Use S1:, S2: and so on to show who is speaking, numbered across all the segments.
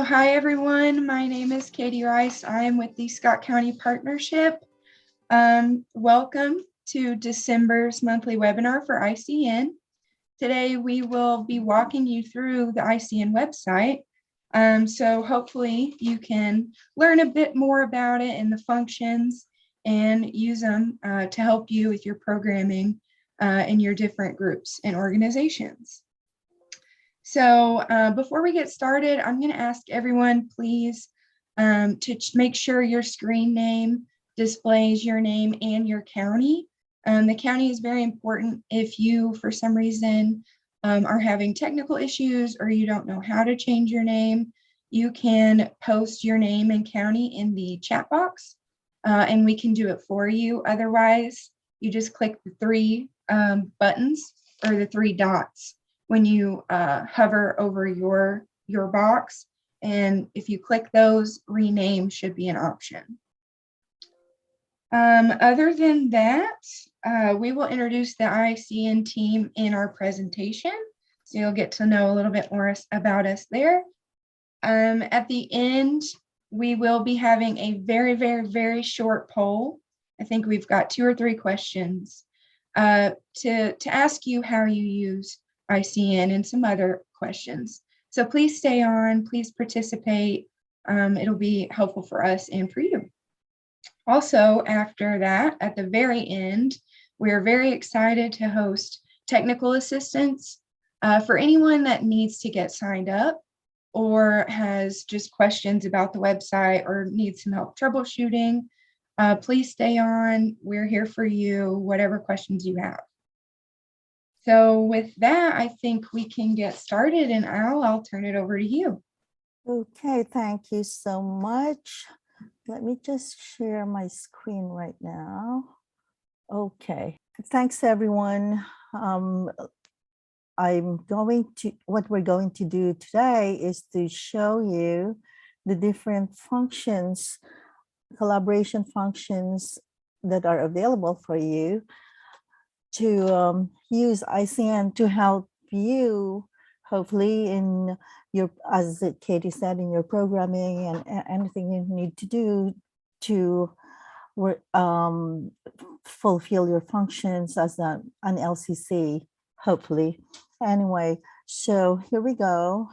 S1: So hi everyone, my name is Katie Rice. I am with the Scott County Partnership. Welcome to December's monthly webinar for ICN. Today we will be walking you through the ICN website. So hopefully you can learn a bit more about it and the functions and use them to help you with your programming in your different groups and organizations. So before we get started, I'm going to ask everyone, please, to make sure your screen name displays your name and your county. The county is very important if you, for some reason, are having technical issues or you don't know how to change your name. You can post your name and county in the chat box, and we can do it for you. Otherwise, you just click the three buttons or the three dots when you hover over your box. And if you click those, rename should be an option. Other than that, we will introduce the ICN team in our presentation. So you'll get to know a little bit more about us there. At the end, we will be having a very, very, very short poll. I think we've got 2 or 3 questions to ask you how you use ICN and some other questions. So please stay on, please participate. It'll be helpful for us and for you. Also, after that, at the very end, we're very excited to host technical assistance for anyone that needs to get signed up or has just questions about the website or needs some help troubleshooting. Please stay on. We're here for you, whatever questions you have. So with that, I think we can get started, and I'll turn it over to you.
S2: Okay, thank you so much. Let me just share my screen right now. Okay, thanks everyone. What we're going to do today is to show you the different functions, collaboration functions that are available for you to use ICN to help you, hopefully, in your, as Katie said, in your programming and anything you need to do to fulfill your functions as an LCC, hopefully. Anyway, so here we go.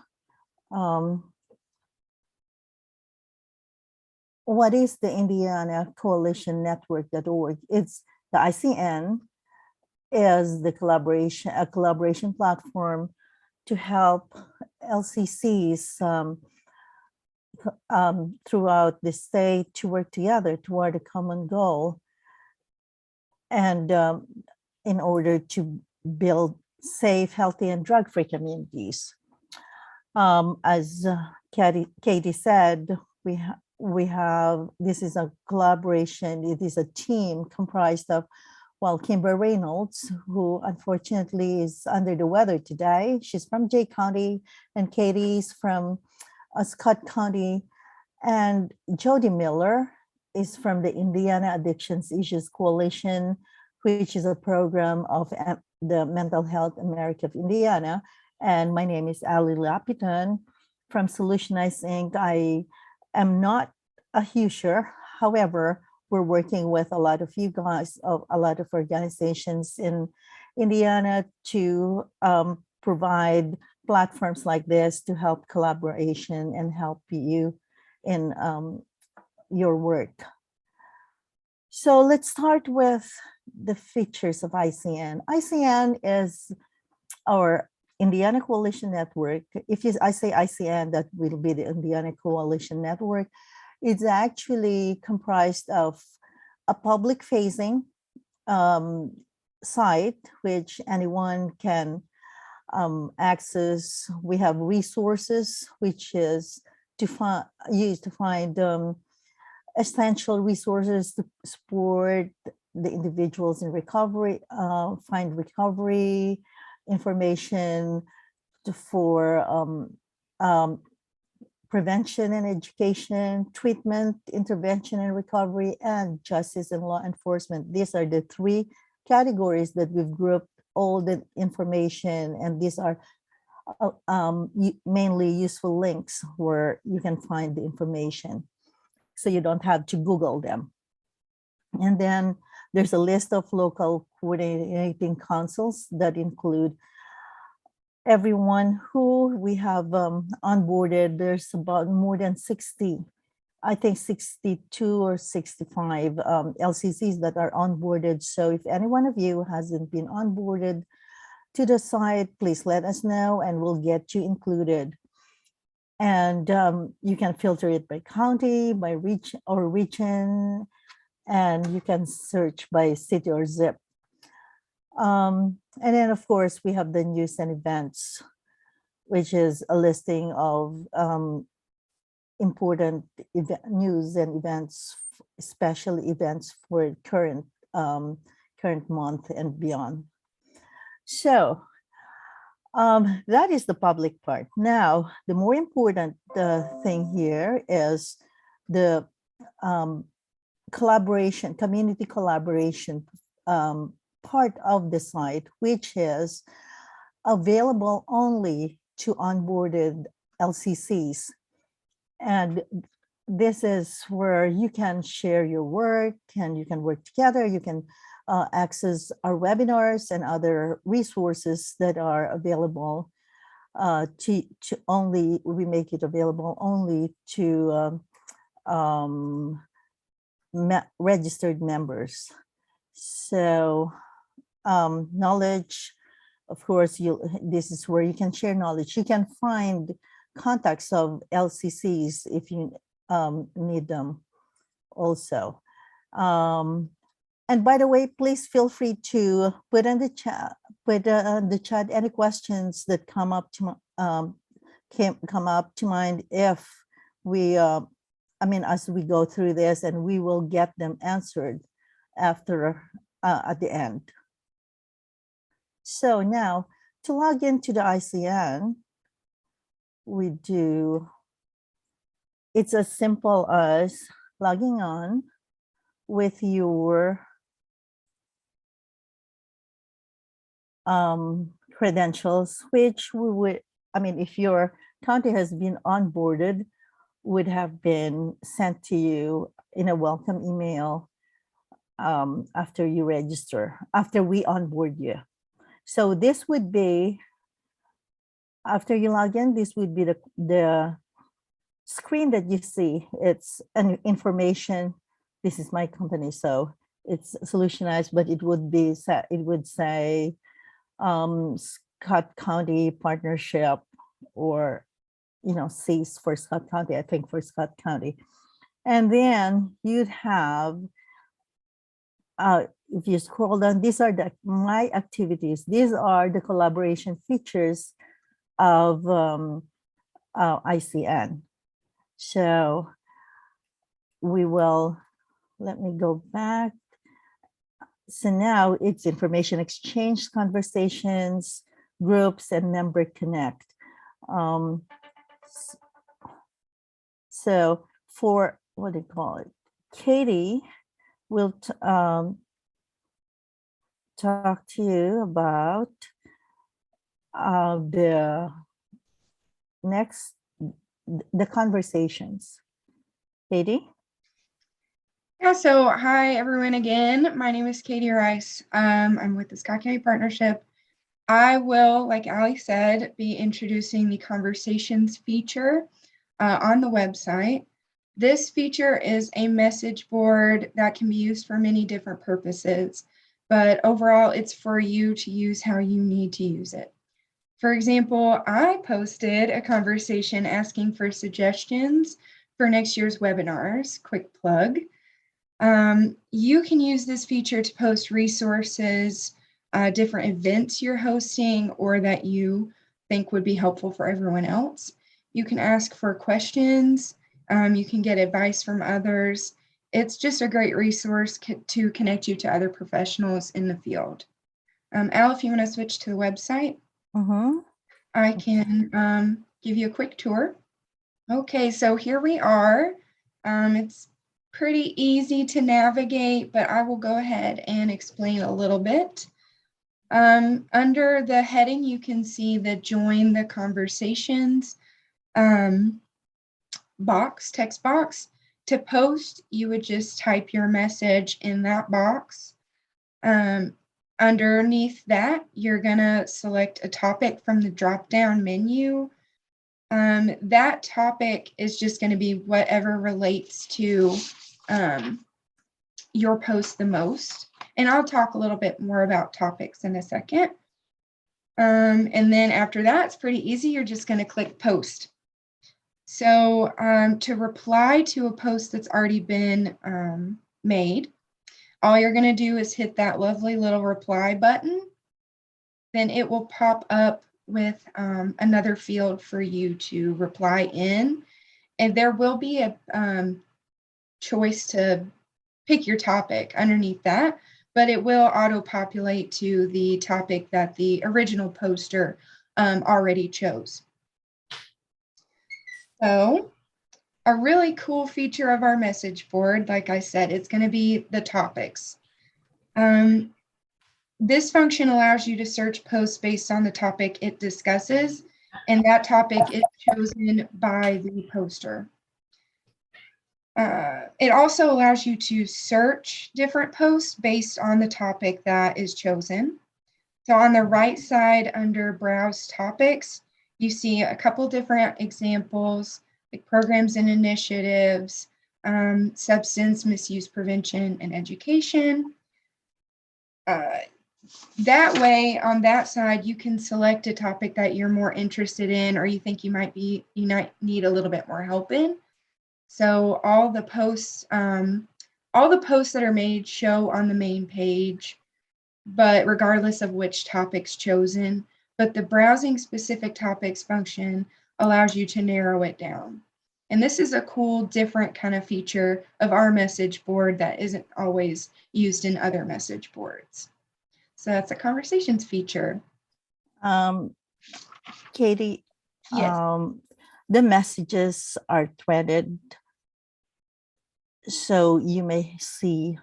S2: What is the Indiana Coalition Network.org? It's the ICN is a collaboration platform to help LCCs throughout the state to work together toward a common goal, and in order to build safe, healthy, and drug-free communities. As Katie said, we have this is a collaboration. It is a team comprised of, well, Kimber Reynolds, who unfortunately is under the weather today. She's from Jay County, and Katie's from Scott County, and Jody Miller is from the Indiana Addictions Issues Coalition, which is a program of the Mental Health America of Indiana. And my name is Ali Lapitan from Solutionize Inc. I am not a Husher, however, we're working with a lot of you guys, of a lot of organizations in Indiana to provide platforms like this to help collaboration and help you in your work. So let's start with the features of ICN. ICN is our Indiana Coalition Network. I say ICN, that will be the Indiana Coalition Network. It's actually comprised of a public-facing site, which anyone can access. We have resources, which is used to find essential resources to support the individuals in recovery, find recovery information for prevention and education, treatment, intervention and recovery, and justice and law enforcement. These are the 3 categories that we've grouped all the information, and these are mainly useful links where you can find the information, so you don't have to Google them. And then there's a list of local coordinating councils that include everyone who we have onboarded. There's about more than 60, I think 62 or 65 LCCs that are onboarded. So if any one of you hasn't been onboarded to the site, please let us know and we'll get you included. And you can filter it by county, by region, and you can search by city or zip. And then, of course, we have the news and events, which is a listing of important news and events, special events for current month and beyond. So that is the public part. Now, the more important thing here is the collaboration, community collaboration part of the site, which is available only to onboarded LCCs. And this is where you can share your work and you can work together. You can access our webinars and other resources that are available to only, we make it available only to registered members. So knowledge, of course, this is where you can share knowledge. You can find contacts of LCCs if you need them also. And by the way, please feel free to put in the chat any questions that come up to mind if we as we go through this, and we will get them answered after at the end. So now to log into the ICN, it's as simple as logging on with your credentials, which we would, if your county has been onboarded, would have been sent to you in a welcome email after you register, after we onboard you. So this would be, after you log in, this would be the screen that you see. It's an information. This is my company, so it's solutionized, but it would say Scott County Partnership, or CEAS for Scott County, I think for Scott County. And then you'd have, if you scroll down, these are my activities. These are the collaboration features of ICN. So let me go back. So now it's information exchange, conversations, groups, and member connect. So for, what do you call it? Katie will talk to you about the conversations. Katie?
S1: Yeah, so hi everyone again. My name is Katie Rice. I'm with the Scott County Partnership. I will, like Ali said, be introducing the conversations feature on the website. This feature is a message board that can be used for many different purposes, but overall it's for you to use how you need to use it. For example, I posted a conversation asking for suggestions for next year's webinars, quick plug. You can use this feature to post resources, different events you're hosting or that you think would be helpful for everyone else. You can ask for questions. You can get advice from others. It's just a great resource to connect you to other professionals in the field. Al, if you want to switch to the website, I can give you a quick tour. Okay, so here we are. It's pretty easy to navigate, but I will go ahead and explain a little bit. Under the heading, you can see the join the conversations text box. To post, you would just type your message in that box. Underneath that, you're gonna select a topic from the drop-down menu. That topic is just gonna be whatever relates to your post the most. And I'll talk a little bit more about topics in a second. And then after that, it's pretty easy. You're just gonna click post. So to reply to a post that's already been made, all you're going to do is hit that lovely little reply button. Then it will pop up with another field for you to reply in. And there will be a choice to pick your topic underneath that, but it will auto-populate to the topic that the original poster already chose. So a really cool feature of our message board, like I said, it's going to be the topics. This function allows you to search posts based on the topic it discusses, and that topic is chosen by the poster. It also allows you to search different posts based on the topic that is chosen. So on the right side under Browse Topics, you see a couple different examples, like programs and initiatives, substance misuse prevention and education. That way, on that side, you can select a topic that you're more interested in, or you think you might need a little bit more help in. So all the posts that are made show on the main page, but regardless of which topic's chosen. But the browsing specific topics function allows you to narrow it down. And this is a cool, different kind of feature of our message board that isn't always used in other message boards. So that's a conversations feature.
S2: Katie,
S1: Yes.
S2: The messages are threaded. So you may see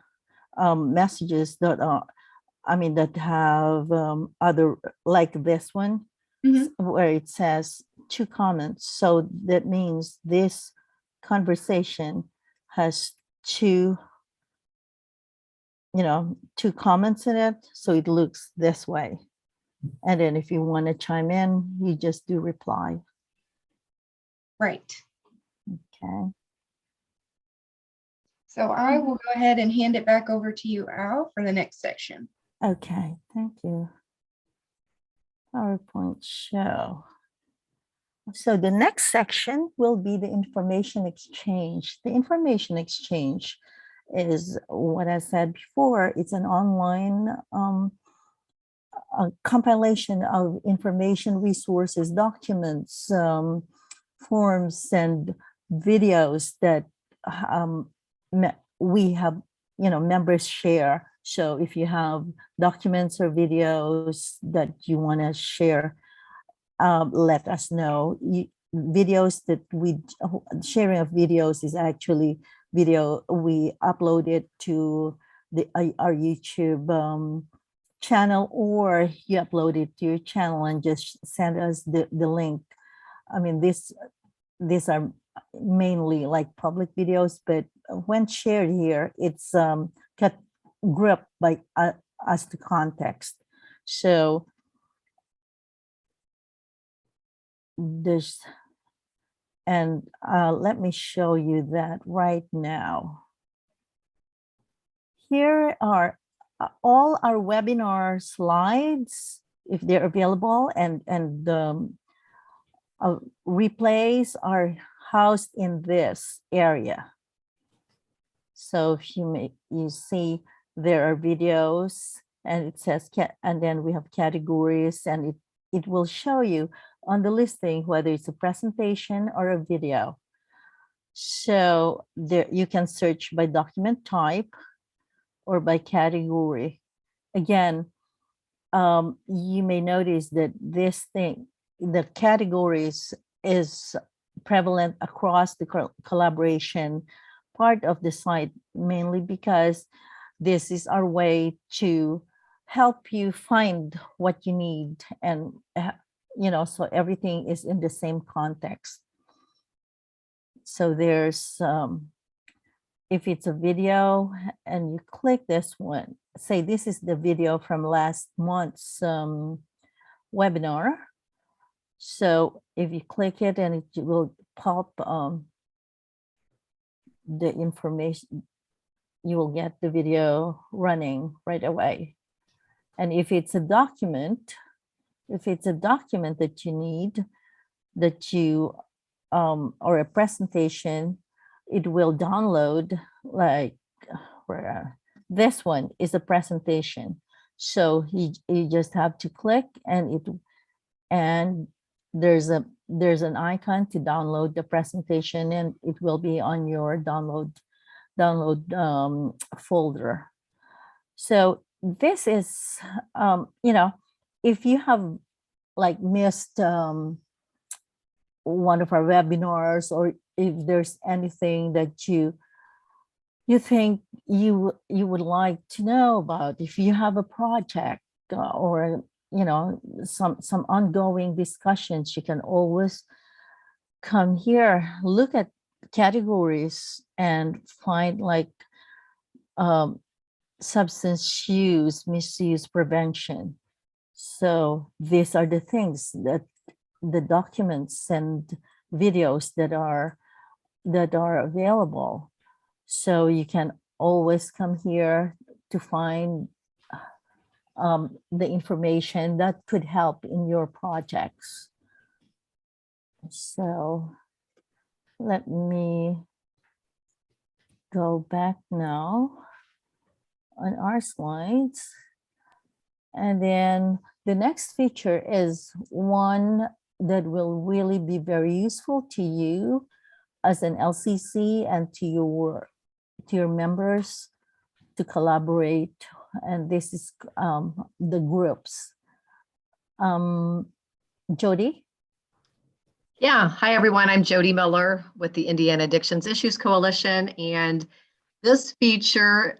S2: messages that are, that have other, like this one, where it says 2 comments. So that means this conversation has 2 comments in it. So it looks this way. And then if you want to chime in, you just do reply.
S1: Right.
S2: Okay.
S1: So I will go ahead and hand it back over to you, Al, for the next section.
S2: Okay, thank you. PowerPoint show. So the next section will be the information exchange. The information exchange is what I said before. It's an online compilation of information, resources, documents, forms, and videos that we have, members share. So if you have documents or videos that you want to share, let us know. Videos that sharing of videos is actually video we uploaded to our YouTube channel, or you upload it to your channel and just send us the link. These are mainly like public videos, but when shared here, it's cut grouped by as to context. So there's, and let me show you that right now. Here are all our webinar slides, if they're available, and replays are housed in this area. So if you see there are videos, and it says and then we have categories, and it will show you on the listing whether it's a presentation or a video. So there you can search by document type or by category. Again, you may notice that the categories is prevalent across the collaboration part of the site, mainly because this is our way to help you find what you need, and so everything is in the same context. So there's if it's a video and you click this one, say this is the video from last month's webinar. So if you click it, and it will pop the information, you will get the video running right away. And if it's a document that you need, that you or a presentation, it will download, like where this one is a presentation. So you just have to click, and there's an icon to download the presentation, and it will be on your download folder. So this is if you have like missed one of our webinars, or if there's anything that you think you would like to know about, if you have a project or some ongoing discussions, you can always come here, look at categories, and find like substance use, misuse prevention. So these are the things that the documents and videos that are available. So you can always come here to find the information that could help in your projects. So let me go back now on our slides. And then the next feature is one that will really be very useful to you as an LCC and to your members to collaborate. And this is the groups. Jody?
S3: Yeah, hi everyone. I'm Jody Miller with the Indiana Addictions Issues Coalition, and this feature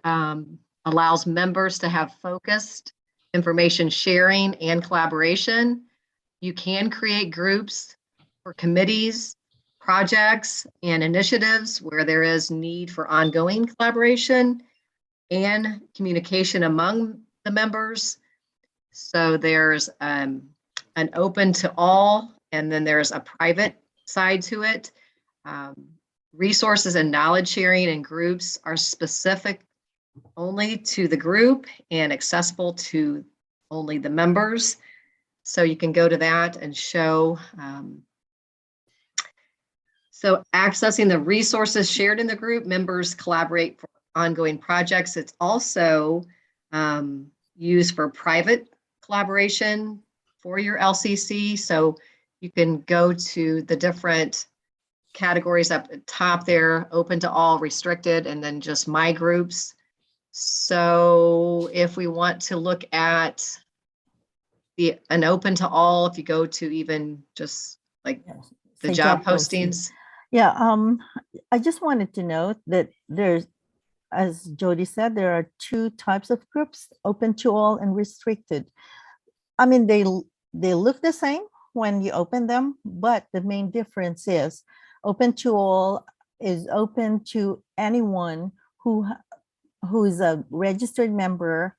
S3: allows members to have focused information sharing and collaboration. You can create groups for committees, projects, and initiatives where there is need for ongoing collaboration and communication among the members. So there's an open to all, and then there's a private side to it. Resources and knowledge sharing in groups are specific only to the group and accessible to only the members. So you can go to that and show. So accessing the resources shared in the group, members collaborate for ongoing projects. It's also used for private collaboration for your LCC. So you can go to the different categories up at the top there, open to all, restricted, and then just my groups. So if we want to look at an open to all, if you go to even just like the job postings.
S2: Yeah, I just wanted to note that there's, as Jody said, there are two types of groups, open to all and restricted. I mean, they look the same when you open them, but the main difference is open to all is open to anyone who is a registered member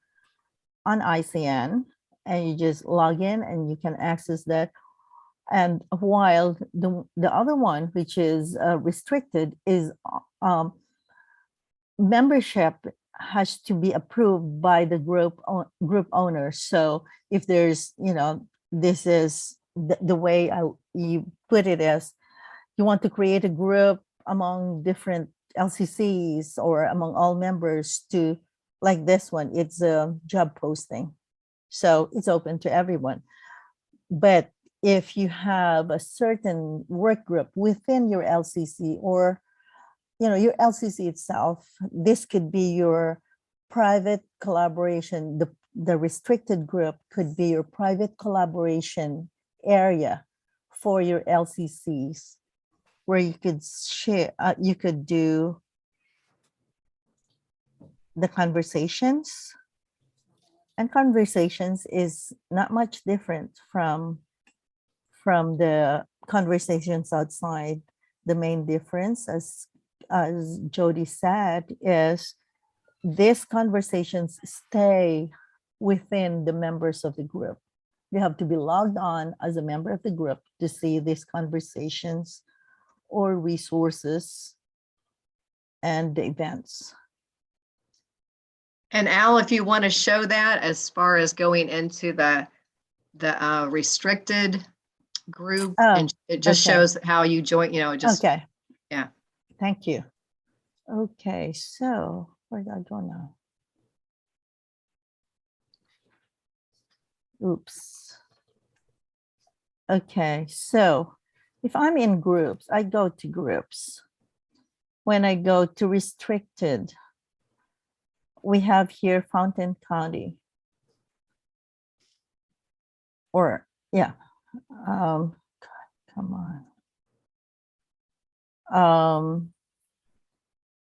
S2: on ICN, and you just log in and you can access that. And while the other one, which is restricted, is membership has to be approved by the group owner. So if there's, this is the way you put it is, you want to create a group among different LCCs or among all members to, like this one, it's a job posting. So it's open to everyone. But if you have a certain work group within your LCC, or your LCC itself, this could be your private collaboration. The restricted group could be your private collaboration area for your LCCs, where you could share, you could do the conversations And conversations is not much different from the conversations outside. The main difference, as Jody said, is these conversations stay within the members of the group. You have to be logged on as a member of the group to see these conversations or resources and the events.
S3: And Al, if you want to show that as far as going into the restricted group, and it just
S2: okay.
S3: shows how you join, just,
S2: Okay.
S3: yeah.
S2: Thank you. Okay, so where did I go now? Oops. Okay, so if I'm in groups, I go to groups. When I go to restricted, we have here Fountain County. Or, yeah, God, come on.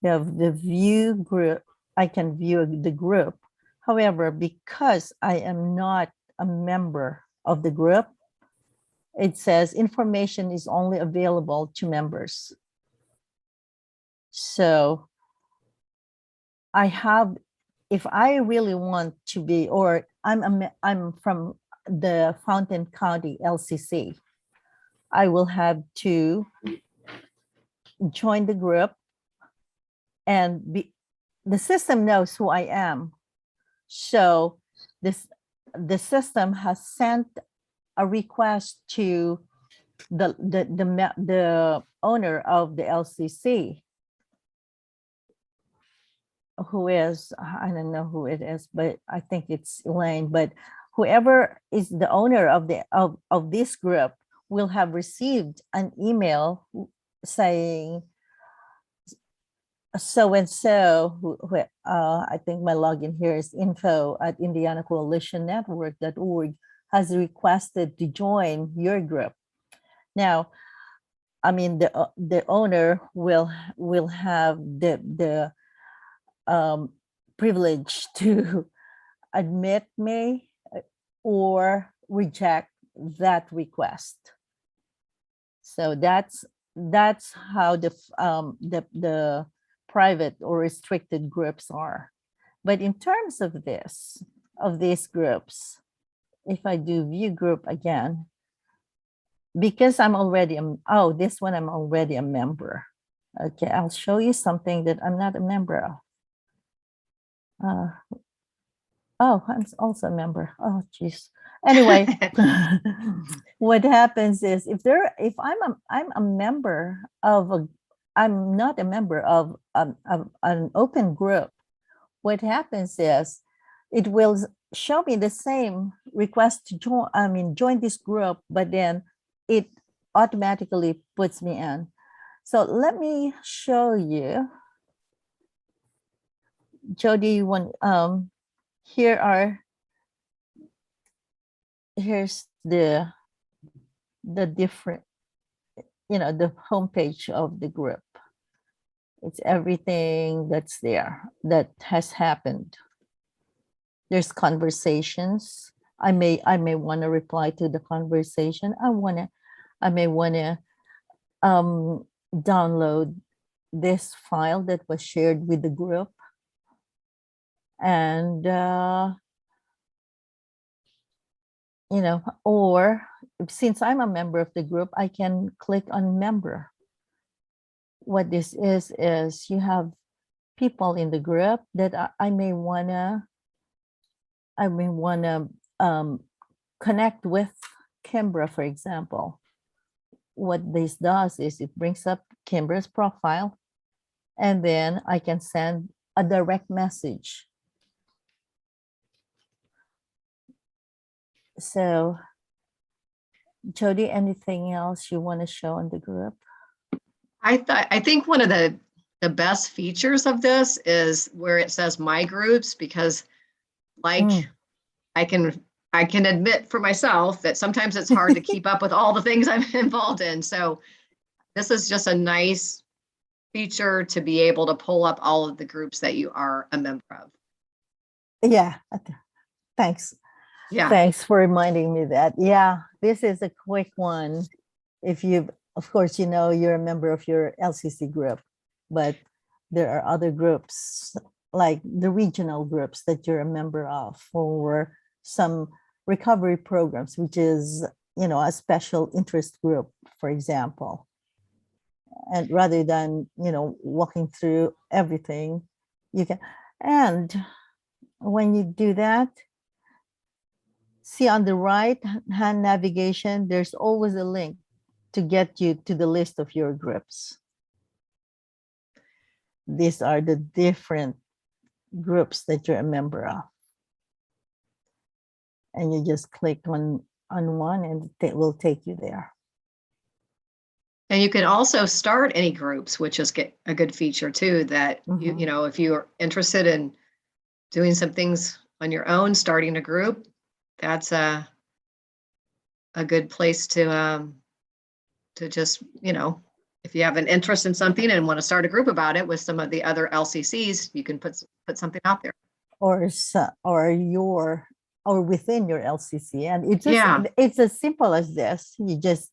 S2: You have the view group. I can view the group. However, because I am not a member of the group, it says information is only available to members. So I have, if I really want to be, or I'm from the Fountain County LCC, I will have to join the group, and the system knows who I am. So the system has sent a request to the owner of the LCC, who is, I don't know who it is, but I think it's Elaine, but whoever is the owner of this group will have received an email saying so and so, I think my login here is info@indianacoalitionnetwork.org, has requested to join your group. Now, I mean, the owner will have the privilege to admit me or reject that request. So that's how the private or restricted groups are. But in terms of these groups, if I do view group again, because I'm already this one I'm already a member. Okay, I'll show you something that I'm not a member of. I'm also a member. Oh, geez. Anyway, what happens is if I'm a member of I'm not a member of an open group. What happens is it will show me the same request to join this group, but then it automatically puts me in. So let me show you. Jody, here's the different, the homepage of the group. It's everything that's there that has happened. There's conversations. I may want to reply to the conversation. I may want to download this file that was shared with the group. And or since I'm a member of the group, I can click on member. What this is you have people in the group that I may wanna connect with. Kimbra, for example. What this does is it brings up Kimbra's profile, and then I can send a direct message. So, Jody, anything else you want to show in the group?
S3: I think one of the best features of this is where it says my groups, because I can admit for myself that sometimes it's hard to keep up with all the things I'm involved in. So this is just a nice feature to be able to pull up all of the groups that you are a member of.
S2: Yeah. Thanks.
S3: Yeah.
S2: Thanks for reminding me that. Yeah, this is a quick one. If you've, of course, you know, you're a member of your LCC group, but there are other groups like the regional groups that you're a member of for some recovery programs, which is, you know, a special interest group, for example. And rather than, you know, walking through everything, you can, and when you do that, see on the right hand navigation, there's always a link to get you to the list of your groups. These are the different groups that you're a member of. And you just click on one and it will take you there.
S3: And you can also start any groups, which is a good feature too, that
S2: Mhm.
S3: you know, if you're interested in doing some things on your own, starting a group, that's a good place to just, you know, if you have an interest in something and want to start a group about it with some of the other LCCs, you can put something out there.
S2: Or within your LCC. And
S3: Yeah.
S2: it's as simple as this. You just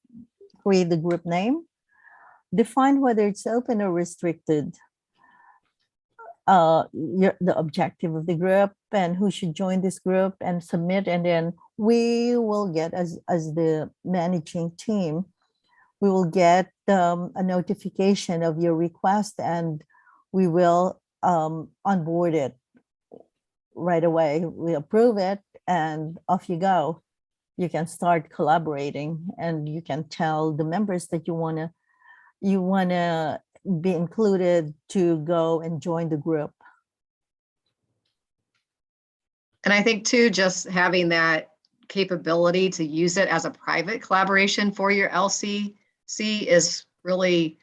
S2: create the group name, define whether it's open or restricted, the objective of the group and who should join this group, and submit. And then we will get, as the managing team, we will get a notification of your request, and we will onboard it right away. We approve it and off you go. You can start collaborating, and you can tell the members that you want to be included to go and join the group.
S3: And I think too, just having that capability to use it as a private collaboration for your LCC is really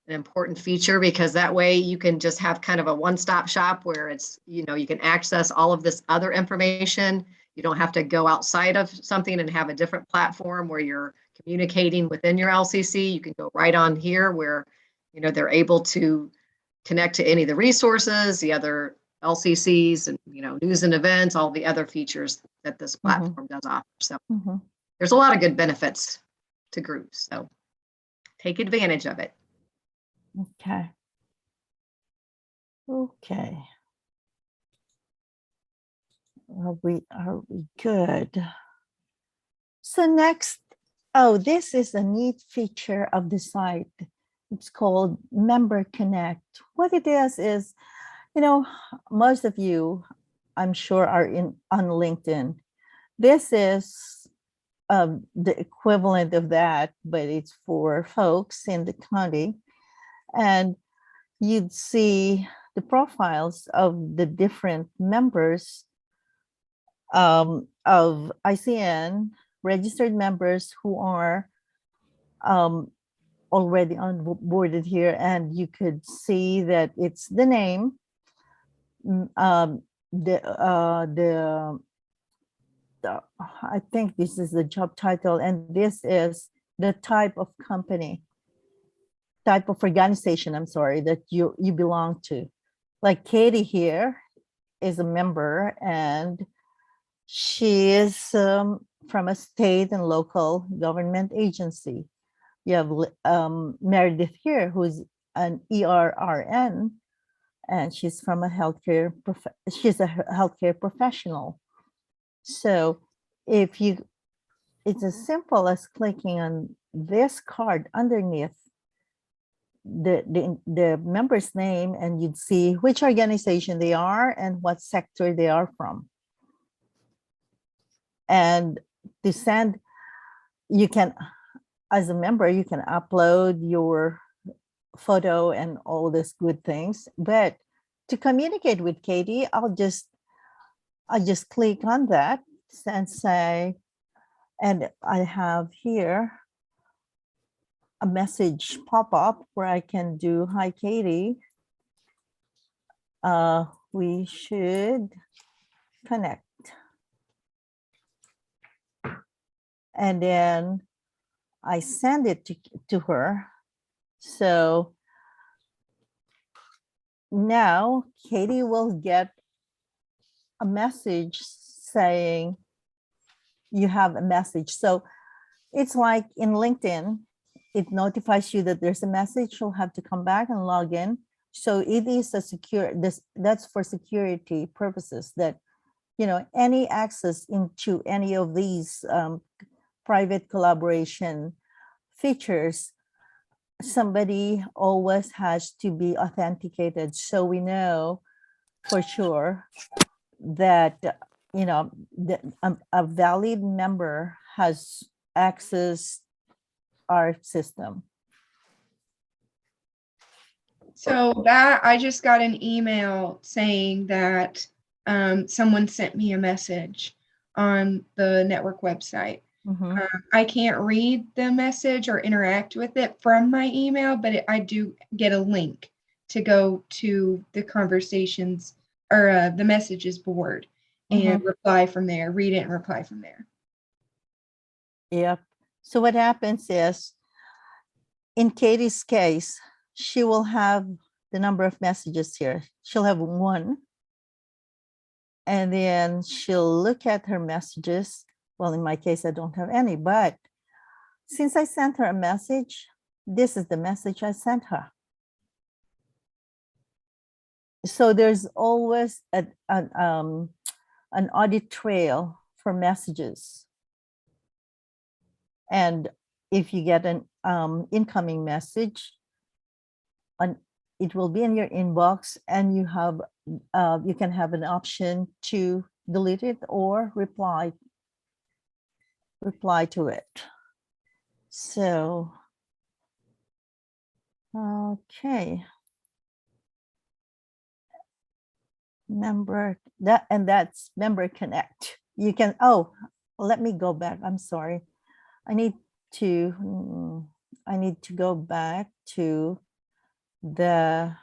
S3: an important feature, because that way you can just have kind of a one-stop shop where it's, you know, you can access all of this other information. You don't have to go outside of something and have a different platform where you're communicating within your LCC. You can go right on here where, you know, they're able to connect to any of the resources, the other LCCs, and, you know, news and events, all the other features that this platform does offer. So there's a lot of good benefits to groups. So take advantage of it.
S2: Okay. Okay. Are we good? So next, oh, this is a neat feature of the site. It's called Member Connect. What it is, you know, most of you, I'm sure, are on LinkedIn. This is the equivalent of that, but it's for folks in the county. And you'd see the profiles of the different members of ICN, registered members who are already onboarded here. And you could see that it's the name, I think this is the job title, and this is the type of company, type of organization, I'm sorry, that you belong to. Like Katie here is a member, and she is from a state and local government agency. You have Meredith here, who's an ERRN, and she's from a she's a healthcare professional. So if you, it's as simple as clicking on this card underneath the member's name, and you'd see which organization they are and what sector they are from. And to send, you can, as a member, you can upload your photo and all these good things. But to communicate with Katie, I'll just click on that and say, and I have here a message pop up where I can do, hi Katie, we should connect. And then I send it to her. So now Katie will get a message saying you have a message. So it's like in LinkedIn, it notifies you that there's a message. You'll have to come back and log in. So it is a secure, that's for security purposes, that, you know, any access into any of these private collaboration features, somebody always has to be authenticated. So we know for sure that, you know, a valid member has access our system.
S1: So that I just got an email saying that someone sent me a message on the network website.
S2: Mhm.
S1: I can't read the message or interact with it from my email, but I do get a link to go to the conversations or the messages board and reply from there, read it and reply from there.
S2: Yep. So what happens is, in Katie's case, she will have the number of messages here. She'll have one. And then she'll look at her messages. Well, in my case, I don't have any, but since I sent her a message, this is the message I sent her. So there's always an audit trail for messages. And if you get an incoming message, it will be in your inbox, and you have you can have an option to delete it or reply to it. So, okay. Member that, and that's Member Connect. You can, oh, let me go back. I'm sorry. I need to go back to the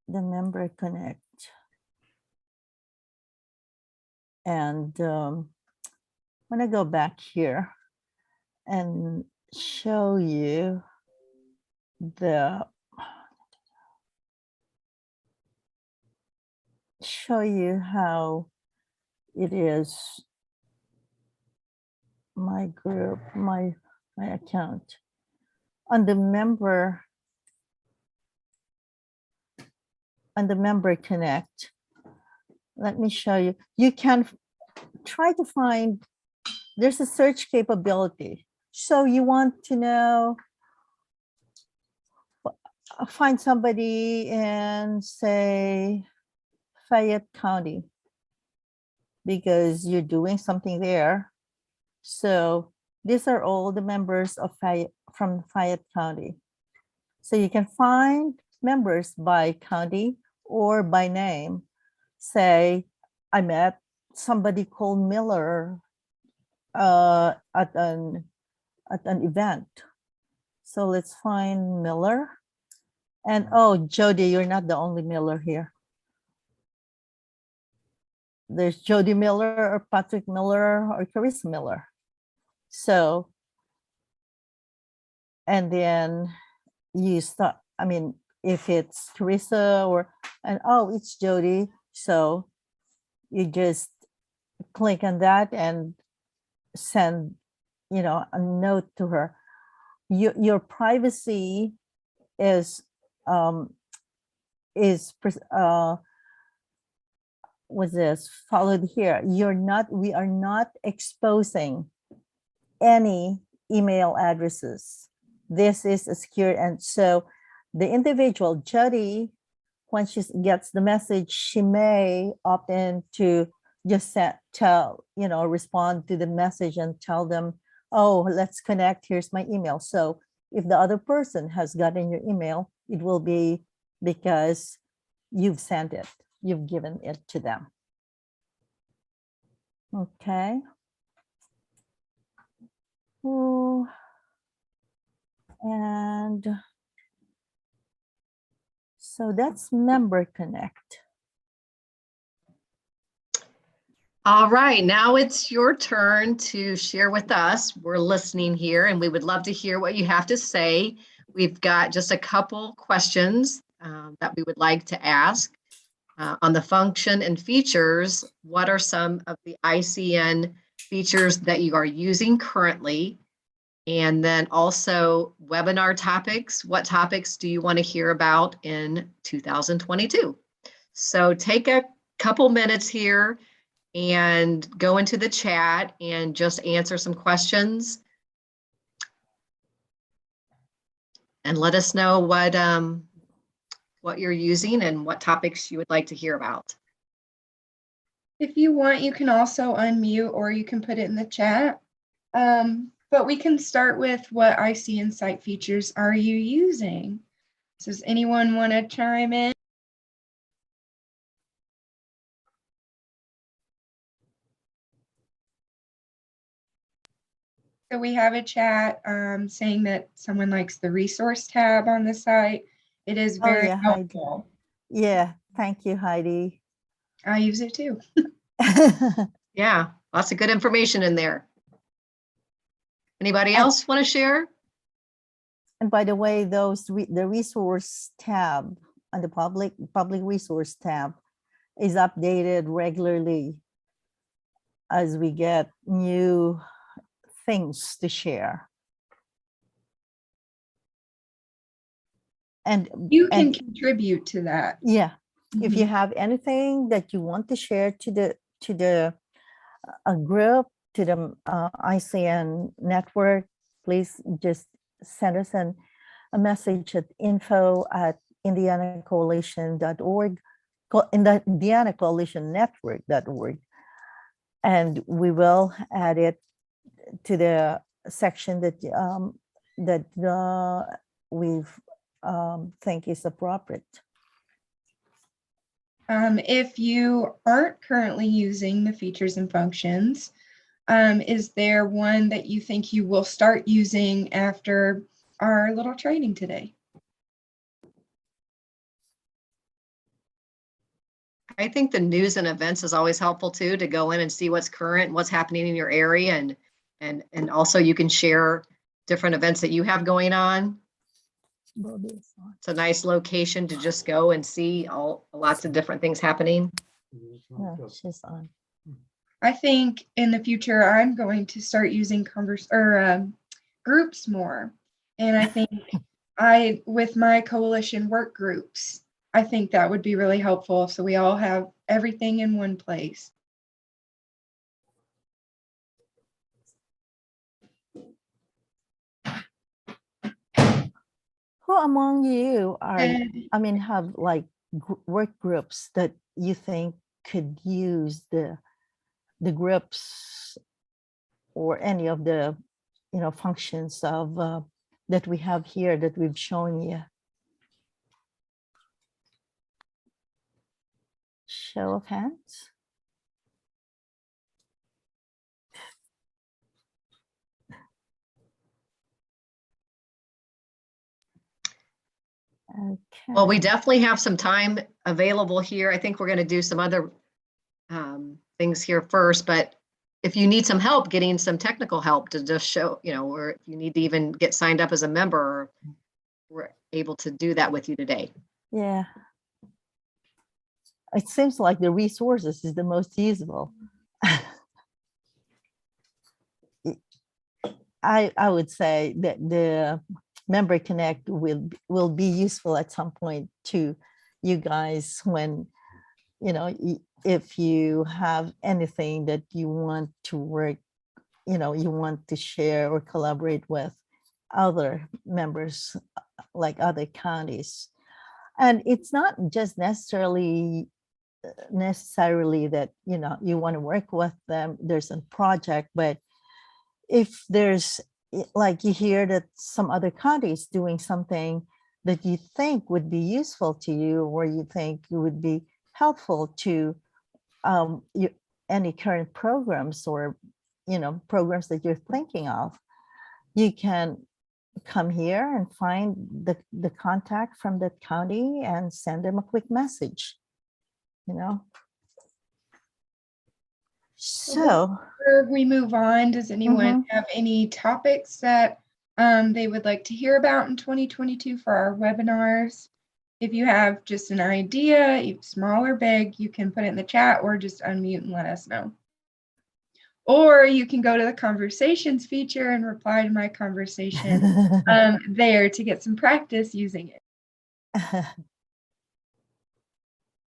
S2: Member Connect. And I'm going to go back here and show you how it is my group, my account on the Member Connect. Let me show you. You can try to find, there's a search capability. So you want to know, find somebody in, say, Fayette County, because you're doing something there. So these are all the members of from Fayette County. So you can find members by county or by name. Say, I met somebody called Miller at an event. So let's find Miller. And oh, Jody, you're not the only Miller here. There's Jody Miller or Patrick Miller or Carissa Miller. So, and then you start, I mean, if it's Carissa and oh, it's Jody. So you just click on that and send, you know, a note to her. Your privacy is was this followed here. We are not exposing any email addresses. This is a secure, and so the individual, Jody, when she gets the message, she may opt in to just respond to the message and tell them, oh, let's connect, here's my email. So if the other person has gotten your email, it will be because you've sent it, you've given it to them. Okay. Ooh. And so that's Member Connect.
S3: All right, now it's your turn to share with us. We're listening here and we would love to hear what you have to say. We've got just a couple questions that we would like to ask. On the function and features, what are some of the ICN features that you are using currently? And then also webinar topics. What topics do you want to hear about in 2022? So take a couple minutes here and go into the chat and just answer some questions. And let us know what you're using and what topics you would like to hear about.
S1: If you want, you can also unmute or you can put it in the chat. But we can start with what ICN site features are you using? Does anyone want to chime in? So we have a chat saying that someone likes the resource tab on the site. It is
S2: Oh,
S1: very
S2: yeah, Heidi.
S1: helpful.
S2: Yeah, thank you, Heidi.
S1: I use it too.
S3: Yeah, lots of good information in there. Anybody else want to share?
S2: And by the way, the resource tab on the public resource tab is updated regularly as we get new things to share. And
S1: You can contribute to that.
S2: yeah, if you have anything that you want to share to the group, to the ICN network, please just send us a message at info@indianacoalition.org, in the Indiana Coalition Network.org, and we will add it to the section that we think is appropriate.
S1: If you aren't currently using the features and functions, is there one that you think you will start using after our little training today?
S3: I think the news and events is always helpful too, to go in and see what's current, what's happening in your area, and also you can share different events that you have going on. It's a nice location to just go and see lots of different things happening.
S2: No, she's on.
S1: I think in the future I'm going to start using groups more, and I think with my coalition work groups, I think that would be really helpful. So we all have everything in one place.
S2: Who among you have like work groups that you think could use the groups or any of the functions of that we have here that we've shown you? Show of hands. Okay.
S3: Well, we definitely have some time available here. I think we're going to do some other things here first, but if you need some help getting some technical help to just show, or if you need to even get signed up as a member, we're able to do that with you today.
S2: Yeah. It seems like the resources is the most usable. I would say that the Member Connect will be useful at some point to you guys when, if you have anything that you want to work, you want to share or collaborate with other members, like other counties. And it's not just necessarily that, you want to work with them, there's a project, but if there's, like, you hear that some other counties doing something that you think would be useful to you, or you think it would be helpful to any current programs or programs that you're thinking of, you can come here and find the contact from that county and send them a quick message. So
S1: before we move on, does anyone have any topics that they would like to hear about in 2022 for our webinars? If you have just an idea, small or big, you can put it in the chat or just unmute and let us know. Or you can go to the conversations feature and reply to my conversation there to get some practice using it.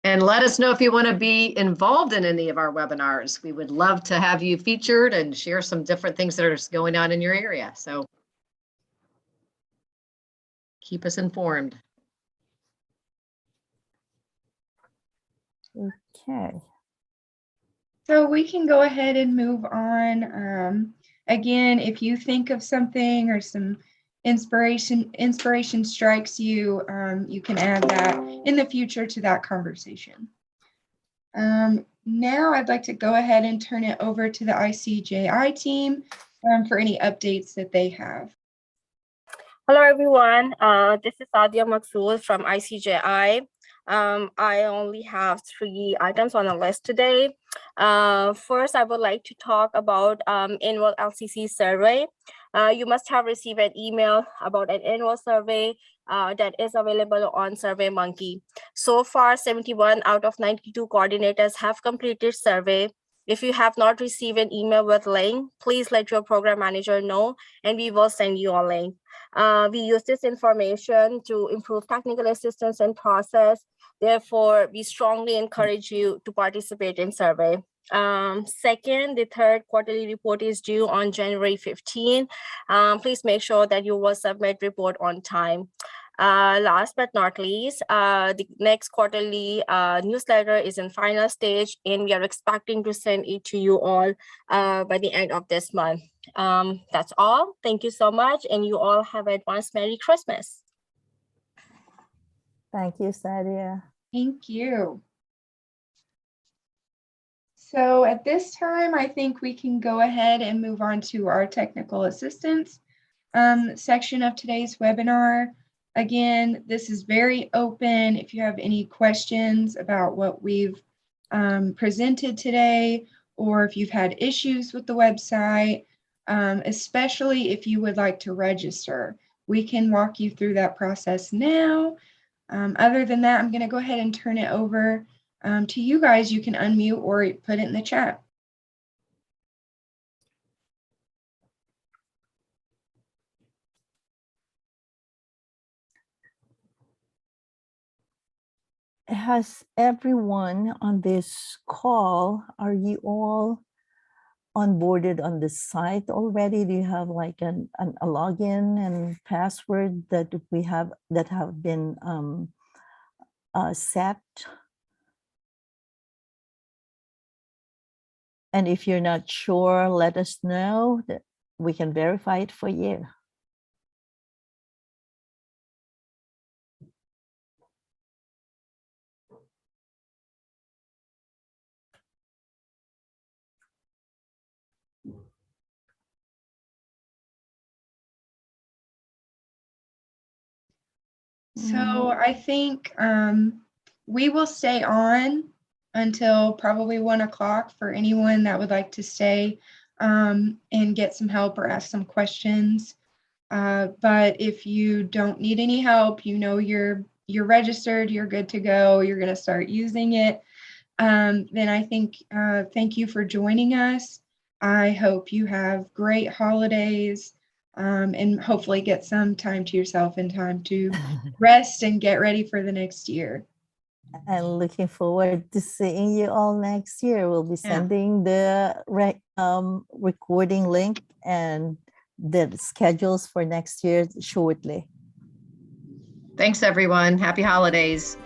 S3: And let us know if you want to be involved in any of our webinars. We would love to have you featured and share some different things that are going on in your area. So keep us informed.
S2: Okay.
S1: So we can go ahead and move on. Again, if you think of something or some inspiration strikes you, you can add that in the future to that conversation. Now I'd like to go ahead and turn it over to the ICJI team for any updates that they have.
S4: Hello, everyone. This is Sadia Maksoul from ICJI. I only have 3 items on the list today. First, I would like to talk about annual LCC survey. You must have received an email about an annual survey that is available on SurveyMonkey. So far, 71 out of 92 coordinators have completed survey. If you have not received an email with link, please let your program manager know and we will send you a link. We use this information to improve technical assistance and process. Therefore, we strongly encourage you to participate in survey. Second, the 3rd quarterly report is due on January 15. Please make sure that you will submit report on time. Last but not least, the next quarterly newsletter is in final stage, and we are expecting to send it to you all by the end of this month. That's all. Thank you so much, and you all have an advanced Merry Christmas.
S2: Thank you, Sadia.
S1: Thank you. So at this time, I think we can go ahead and move on to our technical assistance section of today's webinar. Again, this is very open. If you have any questions about what we've presented today, or if you've had issues with the website, especially if you would like to register, we can walk you through that process now. Other than that, I'm going to go ahead and turn it over to you guys. You can unmute or put it in the chat.
S2: Has everyone on this call, are you all onboarded on the site already? Do you have like a login and password that we have that have been set? And if you're not sure, let us know that we can verify it for you.
S1: So I think we will stay on until probably 1 o'clock for anyone that would like to stay and get some help or ask some questions. But if you don't need any help, you know you're registered, you're good to go, you're going to start using it, then I think thank you for joining us. I hope you have great holidays and hopefully get some time to yourself and time to rest and get ready for the next year.
S2: And looking forward to seeing you all next year. We'll be sending the recording link and the schedules for next year shortly.
S3: Thanks, everyone. Happy holidays.